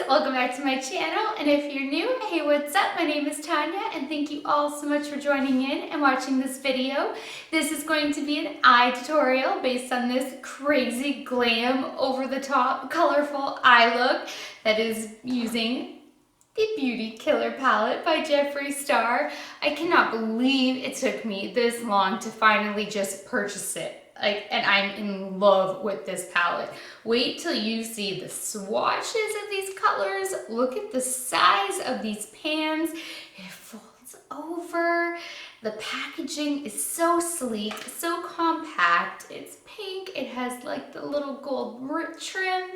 Welcome back to my channel, and if you're new, hey, what's up? My name is Tanya, and thank you all so much for joining in and watching this video. This is going to be an eye tutorial based on this crazy glam, over-the-top, colorful eye look that is using the Beauty Killer palette by Jeffree Star. I cannot believe it took me this long to finally just purchase it. And I'm in love with this palette. Wait till you see the swatches of these colors. Look at the size of these pans. It folds over. The packaging is so sleek, so compact. It's pink. It has like the little gold trim.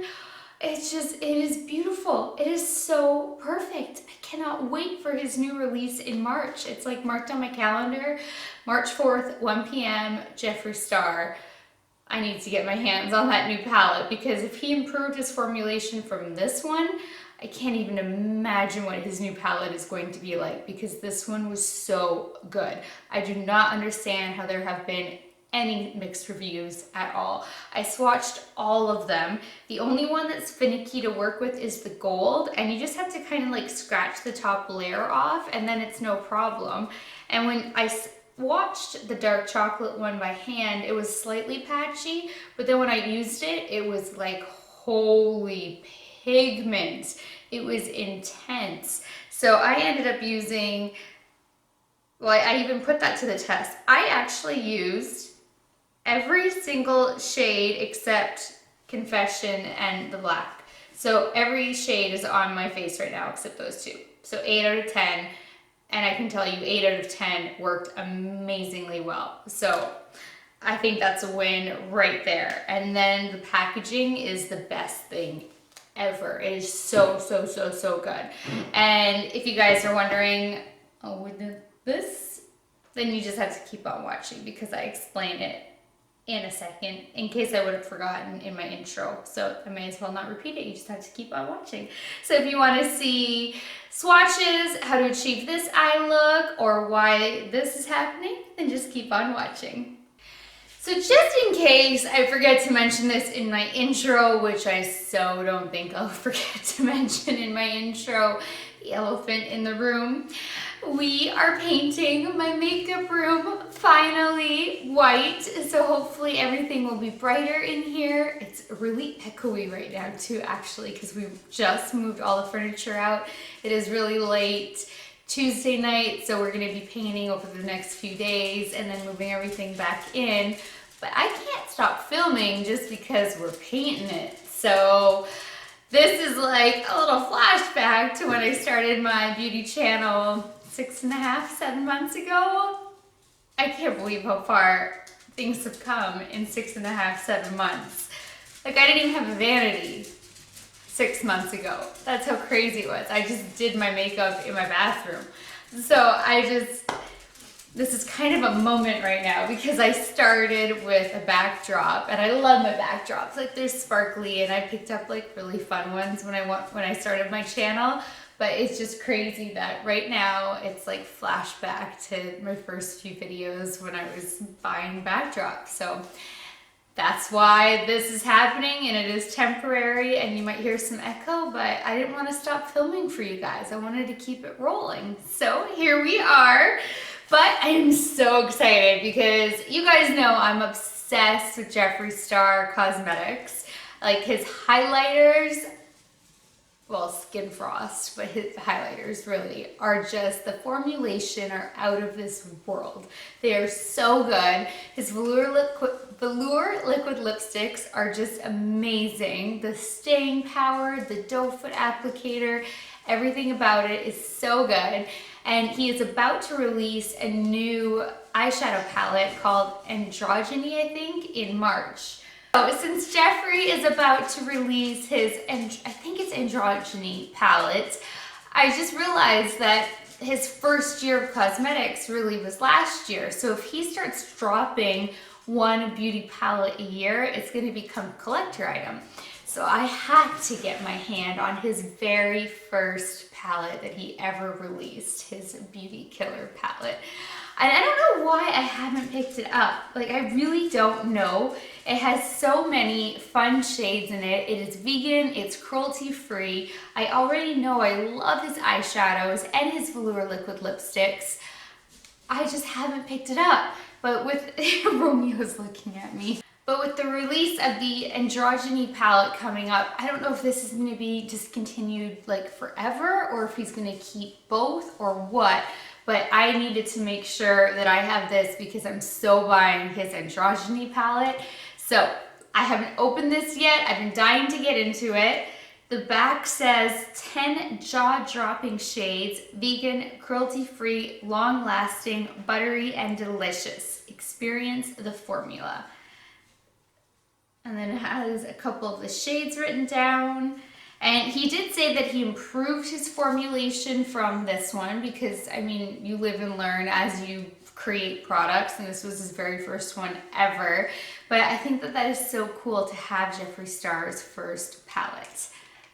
It is beautiful. It is so perfect. I cannot wait for his new release in March. It's like marked on my calendar. March 4th, 1 p.m., Jeffree Star. I need to get my hands on that new palette because if he improved his formulation from this one, I can't even imagine what his new palette is going to be like because this one was so good. I do not understand how there have been any mixed reviews at all. I swatched all of them. The only one that's finicky to work with is the gold, and you just have to kind of like scratch the top layer off and then it's no problem. And when I watched the dark chocolate one by hand, it was slightly patchy, but then when I used it, it was like holy pigment. It was intense. So I ended up using, well, I even put that to the test. I actually used every single shade except Confession and the black. So every shade is on my face right now except those two. So 8 out of 10. And I can tell you 8 out of 10 worked amazingly well. So I think that's a win right there. And then the packaging is the best thing ever. It is so, so, so, so good. And if you guys are wondering, oh, we did this, then you just have to keep on watching because I explain it in a second in case I would have forgotten in my intro. So I may as well not repeat it. You just have to keep on watching. So if you want to see swatches, how to achieve this eye look, or why this is happening, then just keep on watching. So just in case I forget to mention this in my intro, which I so don't think I'll forget to mention in my intro, the elephant in the room, we are painting my makeup room finally white, so hopefully everything will be brighter in here. It's really echoey right now too, actually, because we just moved all the furniture out. It is really late Tuesday night, so we're going to be painting over the next few days and then moving everything back in. But I can't stop filming just because we're painting it. So this is like a little flashback to when I started my beauty channel 6.5, 7 months ago. I can't believe how far things have come in 6.5, 7 months. Like I didn't even have a vanity 6 months ago. That's how crazy it was. I just did my makeup in my bathroom. So this is kind of a moment right now because I started with a backdrop and I love my backdrops. Like they're sparkly and I picked up like really fun ones when I started my channel. But it's just crazy that right now it's like flashback to my first few videos when I was buying backdrops. So that's why this is happening, and it is temporary and you might hear some echo, but I didn't want to stop filming for you guys. I wanted to keep it rolling. So here we are. But I am so excited because you guys know I'm obsessed with Jeffree Star cosmetics. Like his highlighters, well, Skin Frost, but his highlighters really are just, the formulation are out of this world. They are so good. His Velour liquid lipsticks are just amazing. The staying power, the doe foot applicator, everything about it is so good. And he is about to release a new eyeshadow palette called Androgyny, I think, in March. So since Jeffree is about to release his, I think it's Androgyny palette, I just realized that his first year of cosmetics really was last year. So if he starts dropping one beauty palette a year, it's going to become a collector item. So I had to get my hand on his very first palette that he ever released, his Beauty Killer palette. And I don't know why I haven't picked it up. Like, I really don't know. It has so many fun shades in it. It is vegan, it's cruelty-free. I already know I love his eyeshadows and his velour liquid lipsticks. I just haven't picked it up. But with, Romeo's looking at me. But with the release of the Androgyny palette coming up, I don't know if this is going to be discontinued like forever or if he's going to keep both or what. But I needed to make sure that I have this because I'm so buying his Androgyny palette. So I haven't opened this yet. I've been dying to get into it. The back says 10 jaw-dropping shades, vegan, cruelty-free, long-lasting, buttery, and delicious. Experience the formula. And then it has a couple of the shades written down. And he did say that he improved his formulation from this one because, I mean, you live and learn as you create products, and this was his very first one ever. But I think that that is so cool to have Jeffree Star's first palette.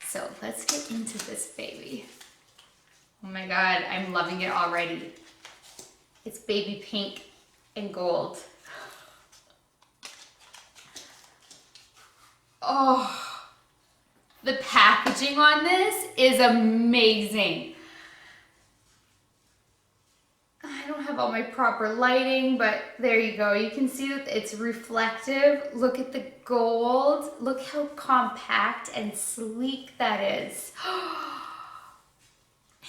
So let's get into this baby. Oh my God, I'm loving it already. It's baby pink and gold. Oh. The packaging on this is amazing. I don't have all my proper lighting, but there you go. You can see that it's reflective. Look at the gold. Look how compact and sleek that is.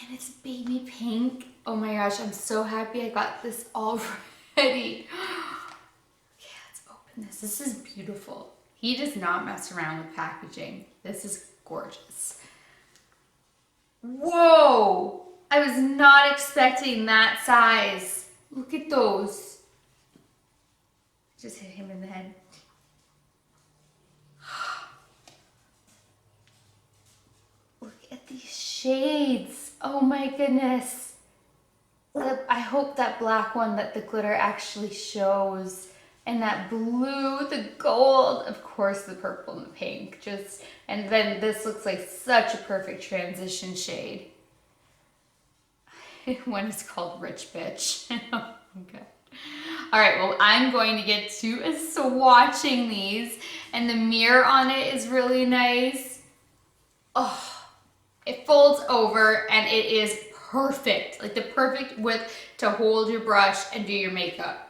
And it's baby pink. Oh my gosh, I'm so happy I got this already. Okay, let's open this. This is beautiful. He does not mess around with packaging. This is gorgeous. Whoa! I was not expecting that size. Look at those. Just hit him in the head. Look at these shades. Oh my goodness. I hope that black one that the glitter actually shows. And that blue, the gold, of course the purple and the pink. And then this looks like such a perfect transition shade. One is called Rich Bitch. Oh my God. All right, well, I'm going to get to swatching these. And the mirror on it is really nice. Oh, it folds over and it is perfect. Like the perfect width to hold your brush and do your makeup.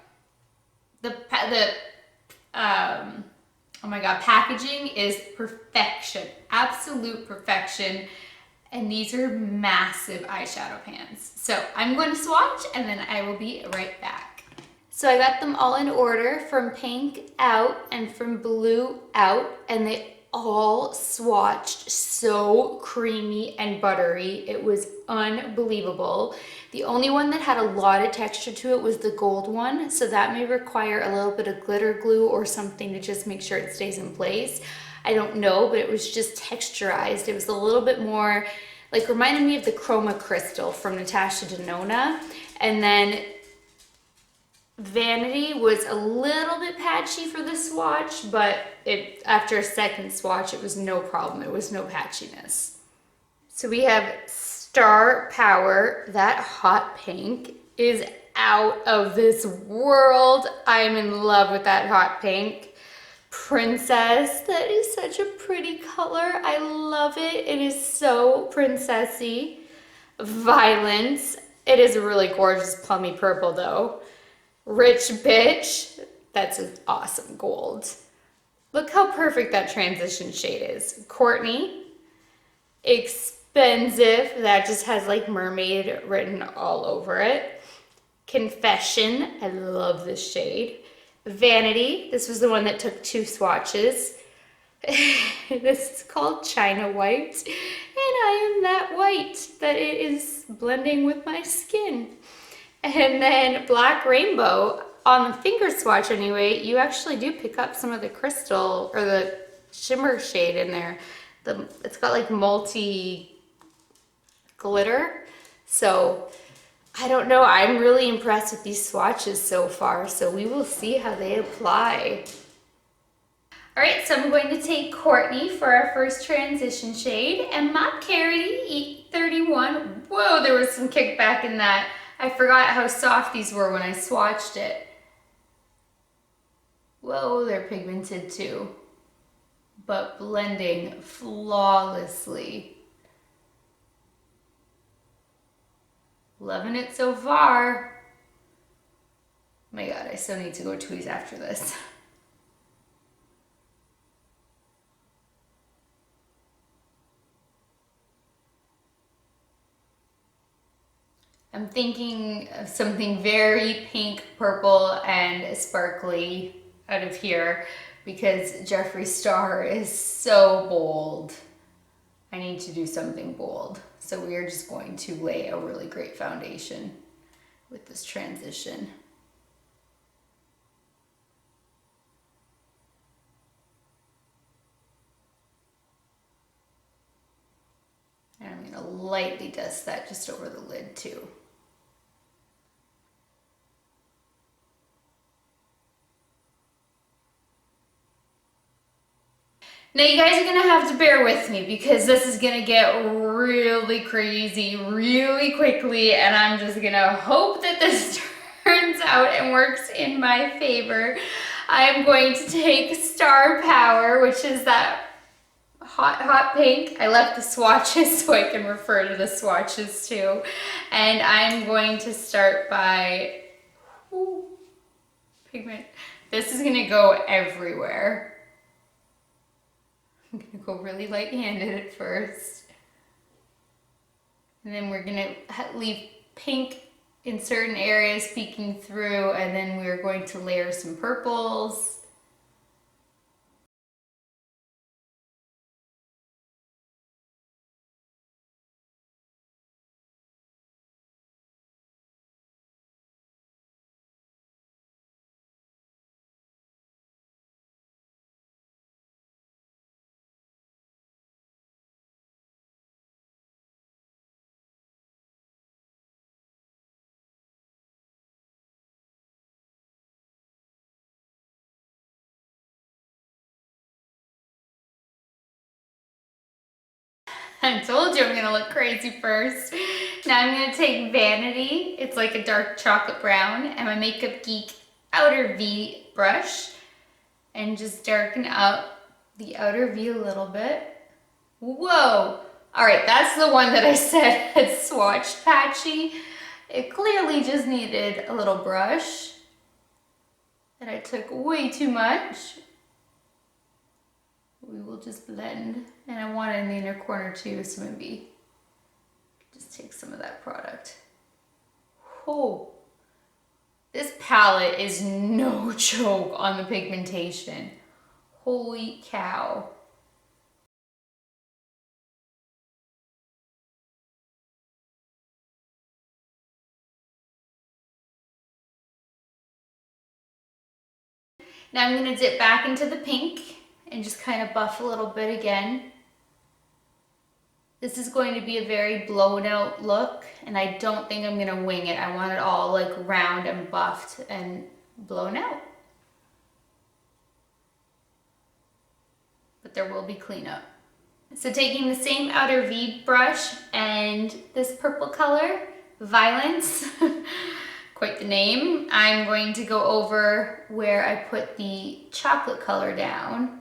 Oh my God, packaging is perfection, absolute perfection. And these are massive eyeshadow pans. So I'm going to swatch and then I will be right back. So I got them all in order from pink out and from blue out, and they all swatched so creamy and buttery. It was unbelievable. The only one that had a lot of texture to it was the gold one, so that may require a little bit of glitter glue or something to just make sure it stays in place. I don't know, but it was just texturized. It was a little bit more, like, reminded me of the Chroma Crystal from Natasha Denona. And then Vanity was a little bit patchy for the swatch, but after a second swatch, it was no problem. It was no patchiness. So we have Star Power. That hot pink is out of this world. I'm in love with that hot pink. Princess, that is such a pretty color. I love it. It is so princessy. Violence. It is a really gorgeous plummy purple though. Rich Bitch. That's an awesome gold. Look how perfect that transition shade is. Courtney. Expensive, that just has like mermaid written all over it. Confession, I love this shade. Vanity, this was the one that took 2 swatches. This is called China White, and I am that white that it is blending with my skin. And then Black Rainbow, on the finger swatch anyway, you actually do pick up some of the crystal or the shimmer shade in there. It's got like multi glitter. So I don't know, I'm really impressed with these swatches so far, so we will see how they apply. All right, so I'm going to take Courtney for our first transition shade, and Mop Carity E31. Whoa, there was some kickback in that. I forgot how soft these were when I swatched it. Whoa, they're pigmented too, but blending flawlessly. Loving it so far. Oh my God, I still need to go tweeze after this. I'm thinking of something very pink, purple, and sparkly out of here because Jeffree Star is so bold. I need to do something bold. So we are just going to lay a really great foundation with this transition. And I'm gonna lightly dust that just over the lid too. Now you guys are gonna have to bear with me because this is gonna get really crazy really quickly, and I'm just gonna hope that this turns out and works in my favor. I'm going to take Star Power, which is that hot pink. I left the swatches so I can refer to the swatches too. And I'm going to start by pigment. This is gonna go everywhere. I'm gonna go really light-handed at first. And then we're gonna leave pink in certain areas peeking through, and then we're going to layer some purples. I told you I'm gonna look crazy first. Now I'm gonna take Vanity. It's like a dark chocolate brown, and my Makeup Geek outer V brush, and just darken up the outer V a little bit. Whoa! All right, that's the one that I said had swatched patchy. It clearly just needed a little brush, and I took way too much. We will just blend, and I want it in the inner corner too, so maybe just take some of that product. Oh, this palette is no joke on the pigmentation. Holy cow. Now I'm gonna dip back into the pink and just kind of buff a little bit again. This is going to be a very blown out look, and I don't think I'm gonna wing it. I want it all like round and buffed and blown out. But there will be cleanup. So taking the same outer V brush and this purple color, Violence, quite the name, I'm going to go over where I put the chocolate color down,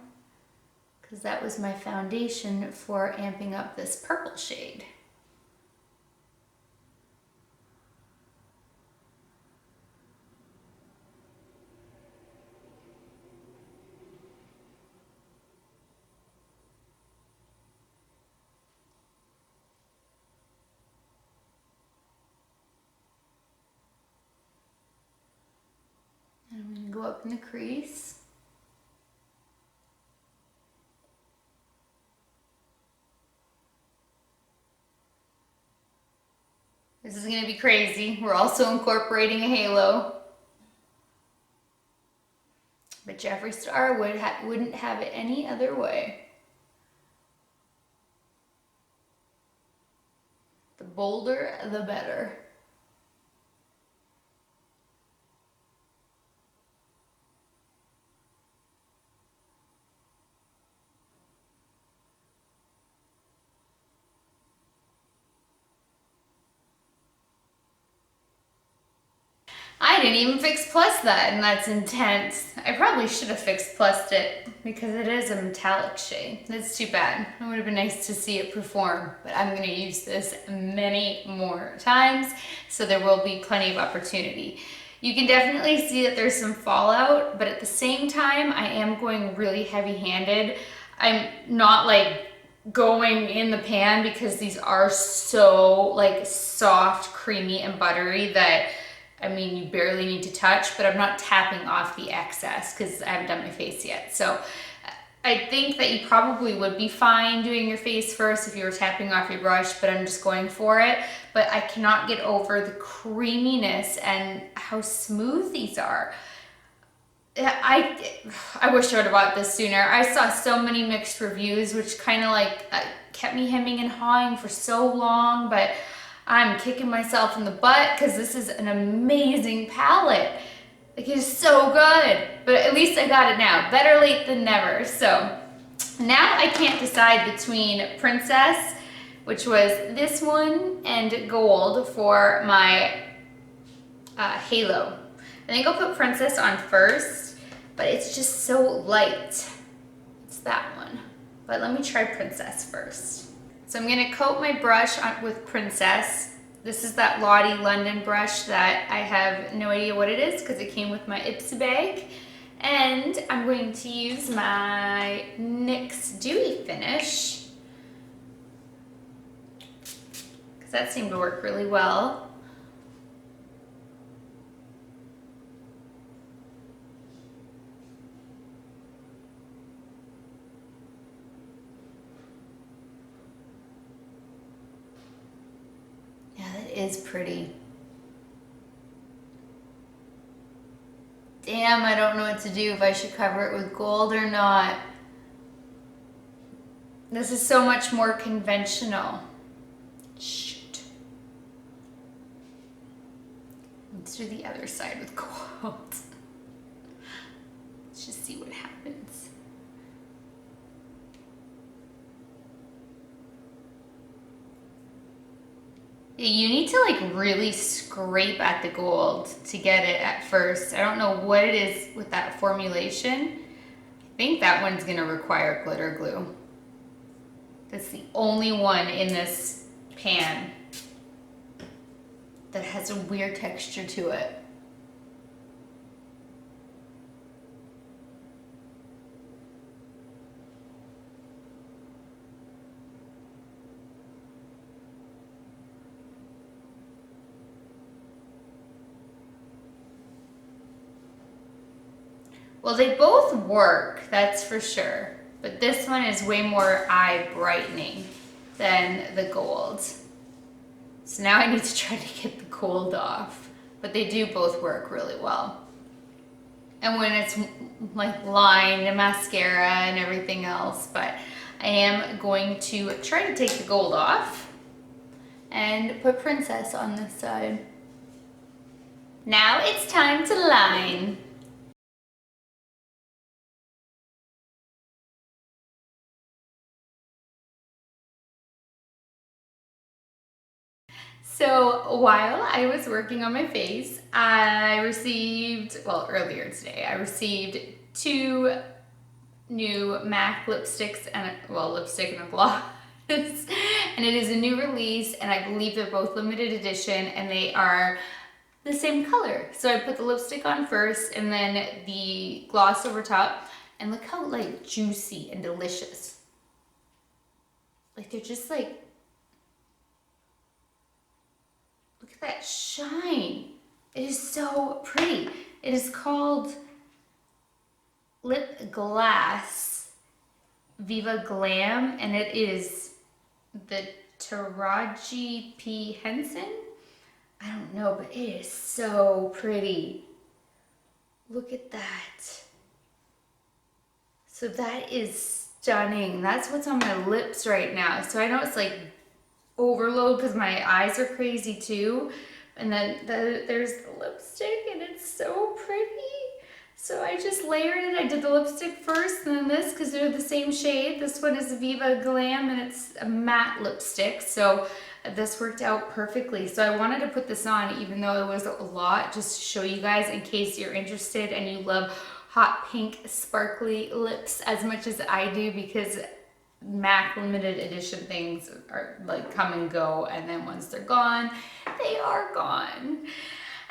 because that was my foundation for amping up this purple shade. go up in the crease. This is gonna be crazy. We're also incorporating a halo. But Jeffree Star wouldn't have it any other way. The bolder, the better. I didn't even fix plus that, and that's intense. I probably should have fixed plussed it because it is a metallic shade. That's too bad. It would have been nice to see it perform, but I'm gonna use this many more times, so there will be plenty of opportunity. You can definitely see that there's some fallout, but at the same time, I am going really heavy-handed. I'm not like going in the pan because these are so like soft, creamy, and buttery that I mean, you barely need to touch, but I'm not tapping off the excess because I haven't done my face yet. So I think that you probably would be fine doing your face first if you were tapping off your brush, but I'm just going for it. But I cannot get over the creaminess and how smooth these are. I wish I would have bought this sooner. I saw so many mixed reviews, which kind of like kept me hemming and hawing for so long, but I'm kicking myself in the butt because this is an amazing palette. Like, it is so good, but at least I got it now. Better late than never. So now I can't decide between Princess, which was this one, and Gold for my halo. I think I'll put Princess on first, but it's just so light. It's that one. But let me try Princess first. So I'm gonna coat my brush with Princess. This is that Lottie London brush that I have no idea what it is because it came with my Ipsy bag. And I'm going to use my NYX Dewy Finish because that seemed to work really well. Is pretty. Damn, I don't know what to do if I should cover it with gold or not. This is so much more conventional. Shoot. Let's do the other side with gold. Let's just see what happens. You need to like really scrape at the gold to get it at first. I don't know what it is with that formulation. I think that one's gonna require glitter glue. That's the only one in this pan that has a weird texture to it. Well, they both work, that's for sure. But this one is way more eye brightening than the gold. So now I need to try to get the gold off. But they do both work really well. And when it's like lined and mascara and everything else, but I am going to try to take the gold off and put Princess on this side. Now it's time to line. So while I was working on my face, I received, well, earlier today, I received 2 new MAC lipsticks and lipstick and a gloss. And it is a new release, and I believe they're both limited edition, and they are the same color. So I put the lipstick on first and then the gloss over top, and look how like juicy and delicious. Like they're just like, look at that shine. It is so pretty. It is called lip glass Viva Glam, and it is the Taraji P. Henson. I don't know, but it is so pretty. Look at that. So that is stunning. That's what's on my lips right now. So I know it's like overload because my eyes are crazy too. And then there's the lipstick, and it's so pretty. So I just layered it. I did the lipstick first and then this because they're the same shade. This one is Viva Glam and it's a matte lipstick. So this worked out perfectly. So I wanted to put this on even though it was a lot, just to show you guys in case you're interested and you love hot pink sparkly lips as much as I do, because MAC limited edition things are like come and go, and then once they're gone, they are gone.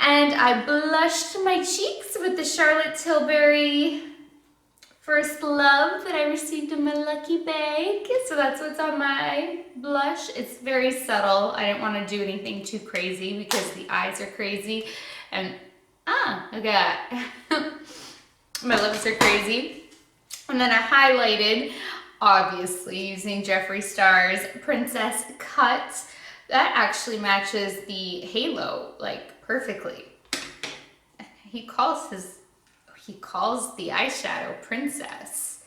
And I blushed my cheeks with the Charlotte Tilbury First Love that I received in my lucky bag. So that's what's on my blush. It's very subtle. I didn't want to do anything too crazy because the eyes are crazy. And look at that. My lips are crazy. And then I highlighted, obviously, using Jeffree Star's Princess Cut. That actually matches the halo like perfectly. He calls the eyeshadow Princess.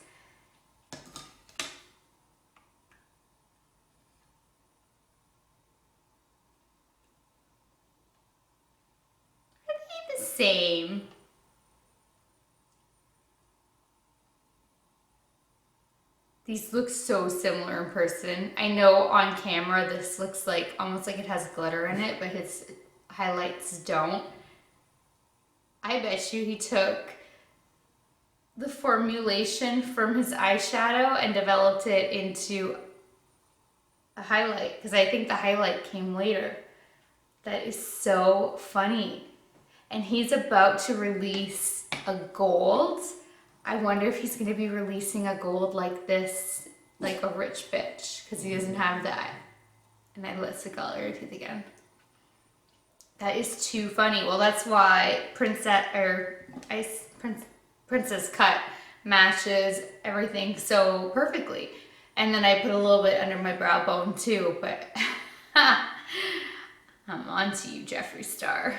Are they the same? These look so similar in person. I know on camera this looks like almost like it has glitter in it, but his highlights don't. I bet you he took the formulation from his eyeshadow and developed it into a highlight, because I think the highlight came later. That is so funny. And he's about to release a gold. I wonder if he's gonna be releasing a gold like this, like a rich bitch, because he doesn't have that. And I lit the color teeth again. That is too funny. Well, that's why Princess Cut matches everything so perfectly. And then I put a little bit under my brow bone too, but I'm on to you, Jeffree Star.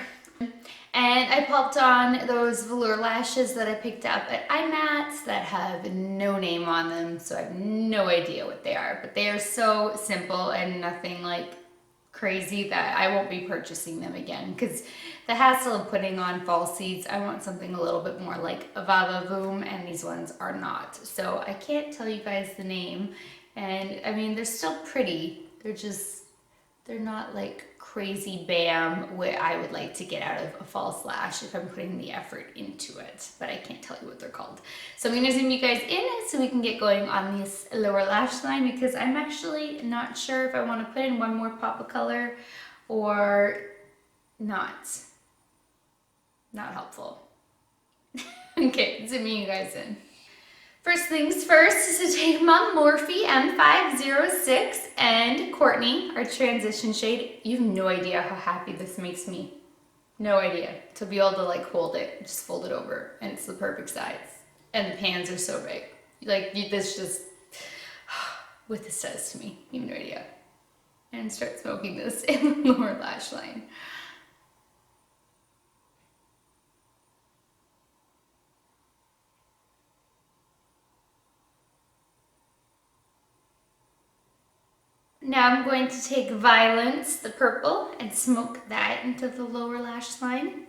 And I popped on those velour lashes that I picked up at iMats that have no name on them, so I have no idea what they are. But they are so simple and nothing like crazy that I won't be purchasing them again, because the hassle of putting on falsies, I want something a little bit more like a Va Va Voom, and these ones are not. So I can't tell you guys the name. And I mean, they're still pretty. They're not like crazy bam what I would like to get out of a false lash if I'm putting the effort into it, but I can't tell you what they're called. So I'm gonna zoom you guys in so we can get going on this lower lash line, because I'm actually not sure if I want to put in one more pop of color or not. Not helpful. Okay, zooming you guys in. First things first is to take my Morphe M506 and Courtney, our transition shade. You have no idea how happy this makes me. No idea. To be able to like hold it, just fold it over, and it's the perfect size. And the pans are so big. Like this just, what this does to me, you have no idea. And start smoking this in the lower lash line. Now I'm going to take Violence, the purple, and smoke that into the lower lash line.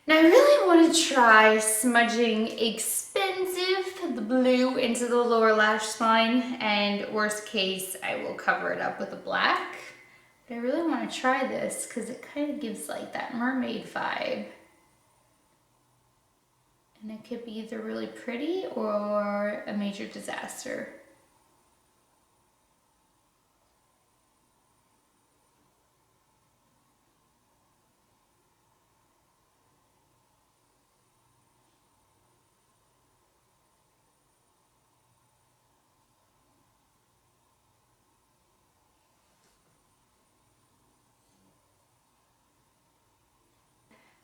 Now I really want to try smudging Expensive, the blue, into the lower lash line, and worst case, I will cover it up with a black. But I really want to try this because it kind of gives like that mermaid vibe. And it could be either really pretty or a major disaster.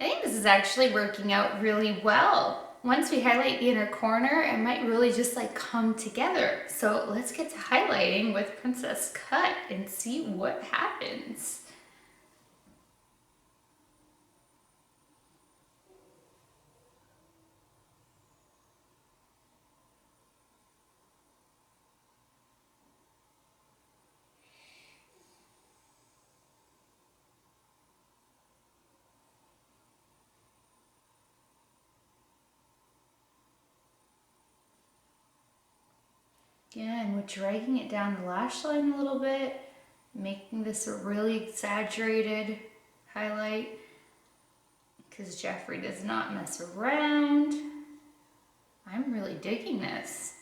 I think this is actually working out really well. Once we highlight the inner corner, it might really just like come together. So let's get to highlighting with Princess Cut and see what happens. Again, we're dragging it down the lash line a little bit, making this a really exaggerated highlight because Jeffree does not mess around. I'm really digging this.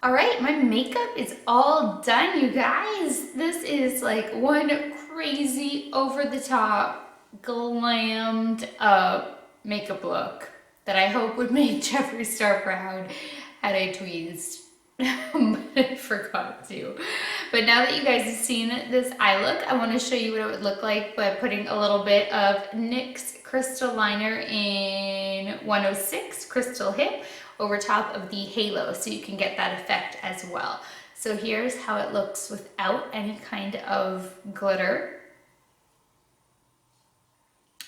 All right, my makeup is all done, you guys. This is like one crazy over the top, glammed up makeup look that I hope would make Jeffree Star proud had I tweezed. But I forgot to. But now that you guys have seen this eye look, I want to show you what it would look like by putting a little bit of NYX Crystal Liner in 106 Crystal Hip over top of the halo so you can get that effect as well. So here's how it looks without any kind of glitter.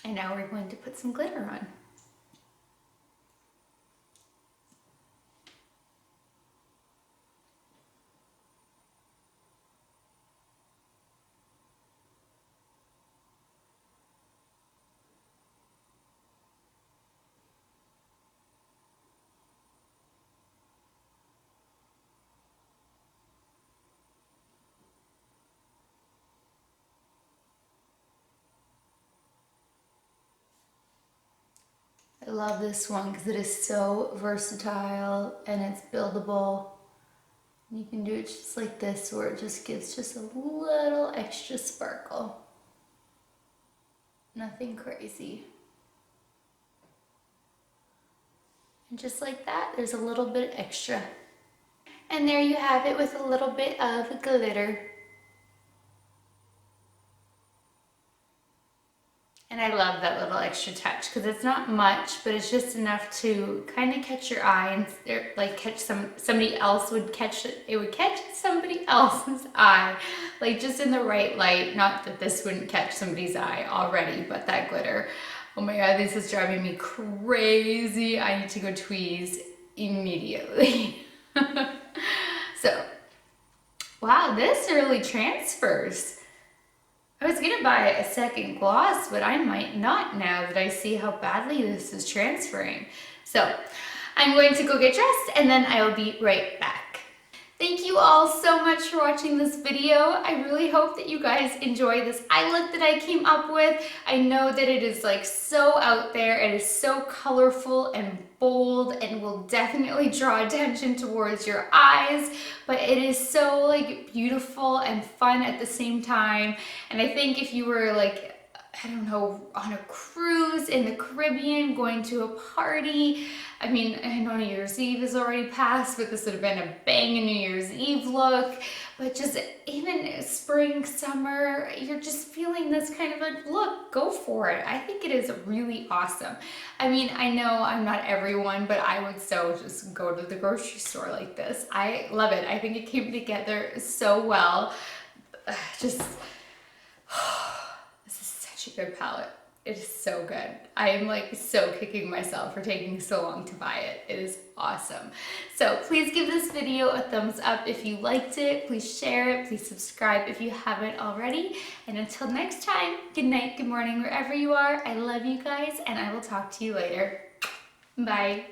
And now we're going to put some glitter on. I love this one because it is so versatile and it's buildable. You can do it just like this where it just gives just a little extra sparkle. Nothing crazy. And just like that, there's a little bit extra. And there you have it with a little bit of glitter. And I love that little extra touch because it's not much, but it's just enough to kind of catch your eye and like catch somebody else would catch it. It would catch somebody else's eye, like just in the right light. Not that this wouldn't catch somebody's eye already, but that glitter. Oh my God, this is driving me crazy. I need to go tweeze immediately. So, wow, this really transfers. I was gonna buy a second gloss, but I might not now that I see how badly this is transferring. So I'm going to go get dressed and then I will be right back. Thank you all so much for watching this video. I really hope that you guys enjoy this eye look that I came up with. I know that it is like so out there. It is so colorful and bold and will definitely draw attention towards your eyes, but it is so like beautiful and fun at the same time. And I think if you were like, I don't know, on a cruise in the Caribbean, going to a party. I mean, I know New Year's Eve is already passed, but this would have been a banging New Year's Eve look. But just even spring, summer, you're just feeling this kind of a look, go for it. I think it is really awesome. I mean, I know I'm not everyone, but I would so just go to the grocery store like this. I love it. I think it came together so well. Just... a good palette. It is so good. I am like so kicking myself for taking so long to buy it. It is awesome. So please give this video a thumbs up if you liked it. Please share it. Please subscribe if you haven't already. And until next time, good night, good morning, wherever you are. I love you guys and I will talk to you later. Bye.